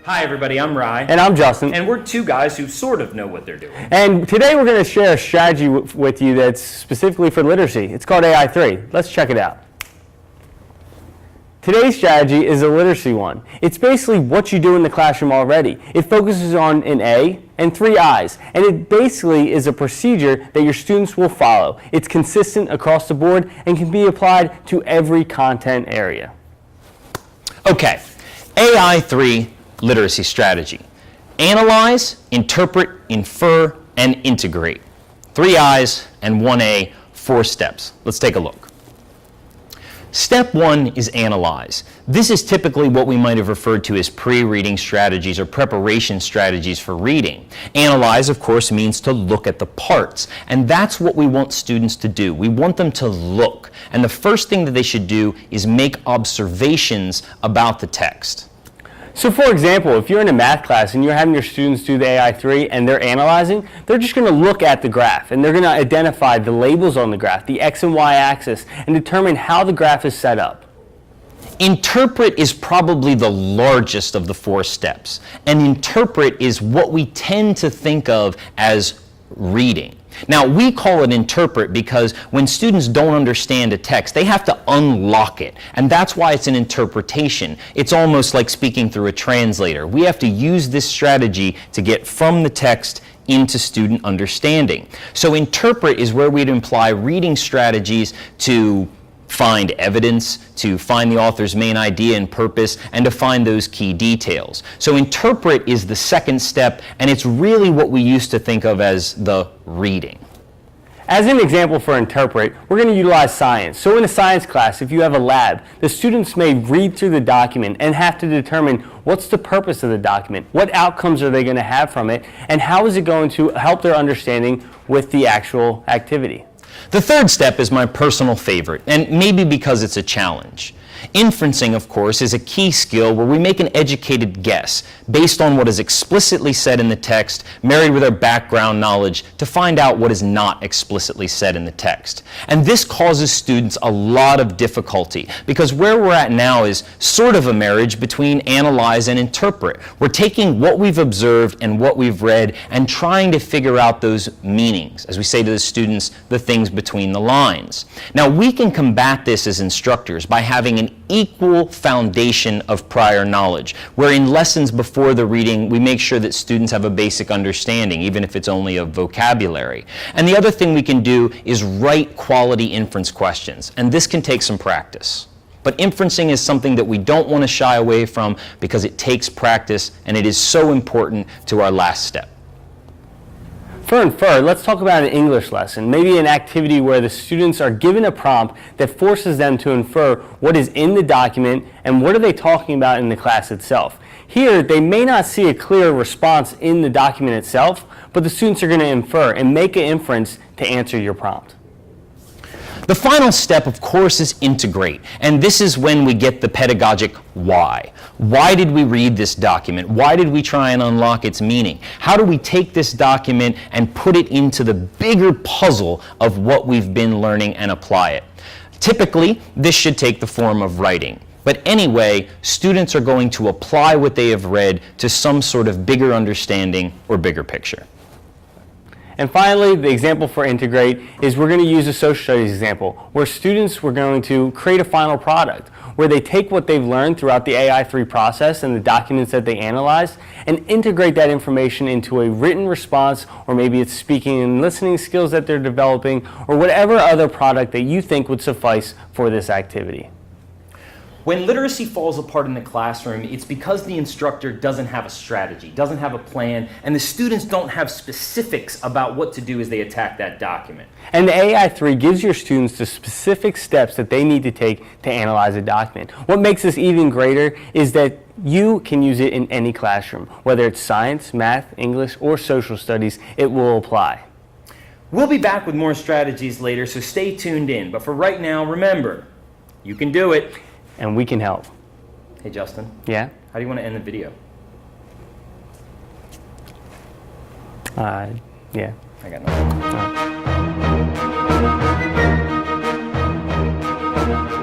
Hi everybody, I'm Rye. And I'm Justin. And we're two guys who sort of know what they're doing. And today we're going to share a strategy with you that's specifically for literacy. It's called AI3. Let's check it out. Today's strategy is a literacy one. It's basically what you do in the classroom already. It focuses on an A and 3 I's. And it basically is a procedure that your students will follow. It's consistent across the board and can be applied to every content area. Okay, AI3 literacy strategy. Analyze, interpret, infer, and integrate. 3 I's and 1 A, 4 steps. Let's take a look. Step 1 is analyze. This is typically what we might have referred to as pre-reading strategies or preparation strategies for reading. Analyze, of course, means to look at the parts, and that's what we want students to do. We want them to look, and the first thing that they should do is make observations about the text. So for example, if you're in a math class and you're having your students do the AI3 and they're analyzing, they're just going to look at the graph and they're going to identify the labels on the graph, the X and Y axis, and determine how the graph is set up. Interpret is probably the largest of the 4 steps. And interpret is what we tend to think of as reading. Now, we call it interpret because when students don't understand a text, they have to unlock it. And that's why it's an interpretation. It's almost like speaking through a translator. We have to use this strategy to get from the text into student understanding. So interpret is where we'd imply reading strategies to find evidence, to find the author's main idea and purpose, and to find those key details. So interpret is the second step, and it's really what we used to think of as the reading. As an example for interpret, we're going to utilize science. So in a science class, if you have a lab, the students may read through the document and have to determine what's the purpose of the document, what outcomes are they going to have from it, and how is it going to help their understanding with the actual activity. The third step is my personal favorite, and maybe because it's a challenge. Inferencing, of course, is a key skill where we make an educated guess based on what is explicitly said in the text, married with our background knowledge to find out what is not explicitly said in the text. And this causes students a lot of difficulty because where we're at now is sort of a marriage between analyze and interpret. We're taking what we've observed and what we've read and trying to figure out those meanings, as we say to the students, the things between the lines. Now, we can combat this as instructors by having an equal foundation of prior knowledge, where in lessons before the reading, we make sure that students have a basic understanding, even if it's only of vocabulary. And the other thing we can do is write quality inference questions, and this can take some practice. But inferencing is something that we don't want to shy away from because it takes practice, and it is so important to our last step. For infer, let's talk about an English lesson, maybe an activity where the students are given a prompt that forces them to infer what is in the document and what are they talking about in the class itself. Here, they may not see a clear response in the document itself, but the students are going to infer and make an inference to answer your prompt. The final step, of course, is integrate, and this is when we get the pedagogic why. Why did we read this document? Why did we try and unlock its meaning? How do we take this document and put it into the bigger puzzle of what we've been learning and apply it? Typically, this should take the form of writing. But anyway, students are going to apply what they have read to some sort of bigger understanding or bigger picture. And finally, the example for integrate is we're going to use a social studies example where students were going to create a final product where they take what they've learned throughout the AI3 process and the documents that they analyzed and integrate that information into a written response, or maybe it's speaking and listening skills that they're developing, or whatever other product that you think would suffice for this activity. When literacy falls apart in the classroom, it's because the instructor doesn't have a strategy, doesn't have a plan, and the students don't have specifics about what to do as they attack that document. And the AI3 gives your students the specific steps that they need to take to analyze a document. What makes this even greater is that you can use it in any classroom. Whether it's science, math, English, or social studies, it will apply. We'll be back with more strategies later, so stay tuned in. But for right now, remember, you can do it. And we can help. Hey, Justin. Yeah? How do you want to end the video? Yeah. I got nothing. All right.